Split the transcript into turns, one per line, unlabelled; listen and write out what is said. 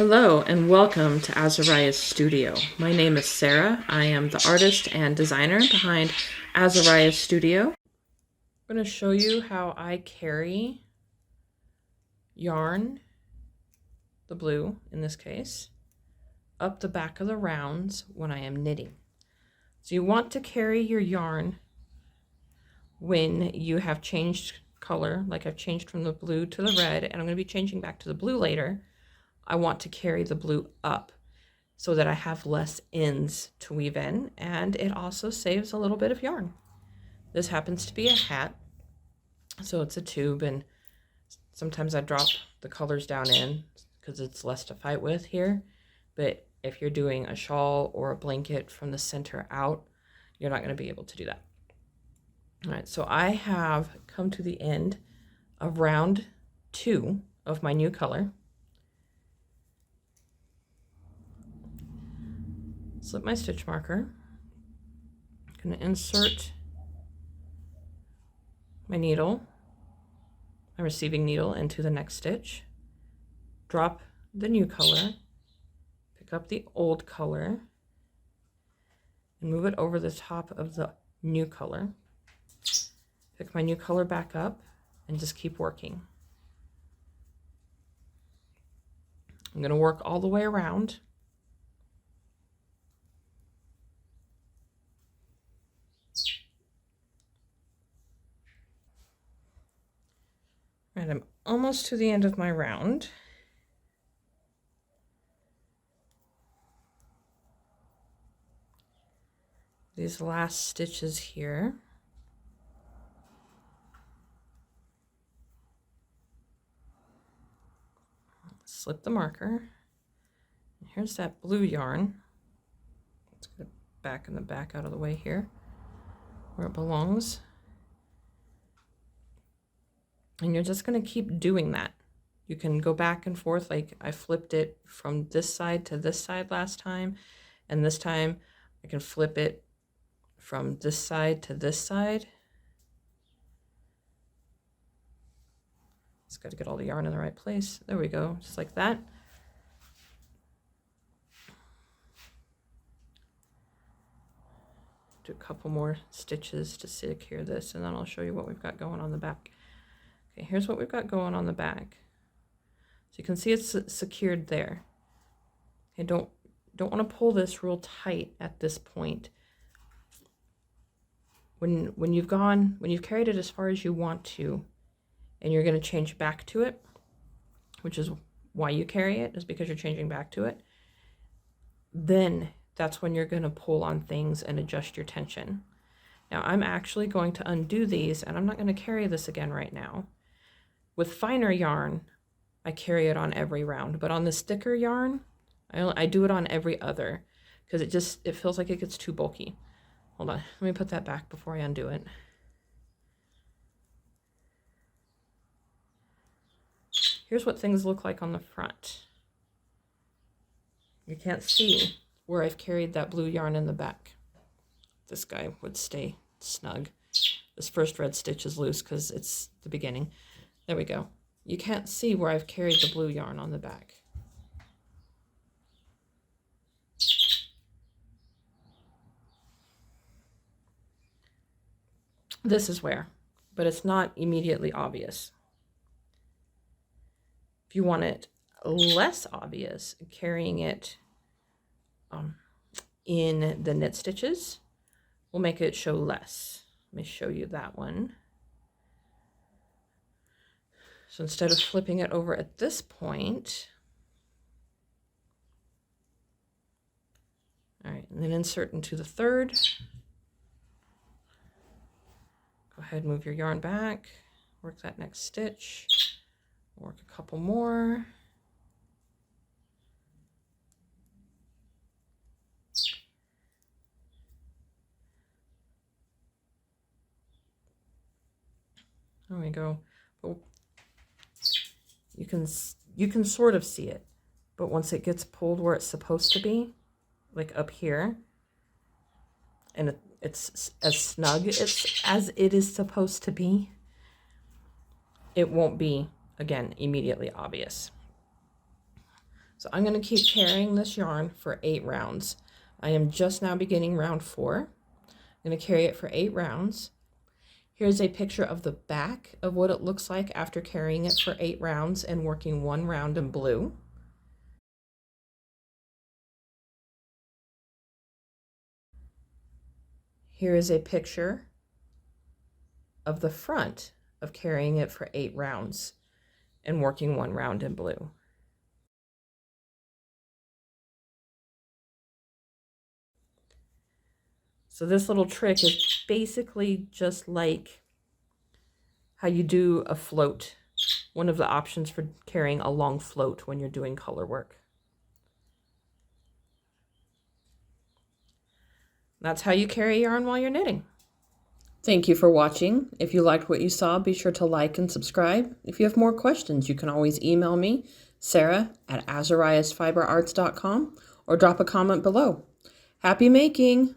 Hello and welcome to Azariah's Studio. My name is Sarah. I am the artist and designer behind Azariah's Studio. I'm going to show you how I carry yarn, the blue in this case, up the back of the rounds when I am knitting. So you want to carry your yarn when you have changed color, like I've changed from the blue to the red, and I'm going to be changing back to the blue later. I want to carry the blue up so that I have less ends to weave in, and it also saves a little bit of yarn. This happens to be a hat, so it's a tube, and sometimes I drop the colors down in because it's less to fight with here. But if you're doing a shawl or a blanket from the center out, you're not going to be able to do that. All right, so I have come to the end of round 2 of my new color. Slip my stitch marker. I'm going to insert my needle, my receiving needle, into the next stitch. Drop the new color, pick up the old color, and move it over the top of the new color. Pick my new color back up and just keep working. I'm going to work all the way around. Right, I'm almost to the end of my round. These last stitches here. Slip the marker. And here's that blue yarn. Let's get it back in the back out of the way here, where it belongs. And you're just going to keep doing that. You can go back and forth, like I flipped it from this side to this side last time, and this time I can flip it from this side to this side. Just got to get all the yarn in the right place. There we go, just like that. Do a couple more stitches to secure this, and then I'll show you what we've got going on the back. Okay, here's what we've got going on the back. So you can see it's secured there. Okay, don't want to pull this real tight at this point. When you've carried it as far as you want to, and you're going to change back to it, which is why you carry it, is because you're changing back to it, then that's when you're going to pull on things and adjust your tension. Now I'm actually going to undo these, and I'm not going to carry this again right now. With finer yarn, I carry it on every round, but on the thicker yarn, I do it on every other, because it feels like it gets too bulky. Hold on, let me put that back before I undo it. Here's what things look like on the front. You can't see where I've carried that blue yarn in the back. This guy would stay snug. This first red stitch is loose because it's the beginning. There we go. You can't see where I've carried the blue yarn on the back. This is where, but it's not immediately obvious. If you want it less obvious, carrying it in the knit stitches will make it show less. Let me show you that one. So instead of flipping it over at this point, all right, and then insert into the third. Go ahead, move your yarn back, work that next stitch, work a couple more. There we go. But you can sort of see it, but once it gets pulled where it's supposed to be, like up here, and it's as snug as it is supposed to be, it won't be, again, immediately obvious. So I'm going to keep carrying this yarn for 8 rounds. I am just now beginning round 4. I'm going to carry it for 8 rounds. Here's a picture of the back of what it looks like after carrying it for 8 rounds and working 1 round in blue. Here is a picture of the front of carrying it for 8 rounds and working 1 round in blue. So this little trick is basically just like how you do a float, one of the options for carrying a long float when you're doing color work. That's how you carry yarn while you're knitting. Thank you for watching. If you liked what you saw, be sure to like and subscribe. If you have more questions, you can always email me, Sarah@azariasfiberarts.com, or drop a comment below. Happy making!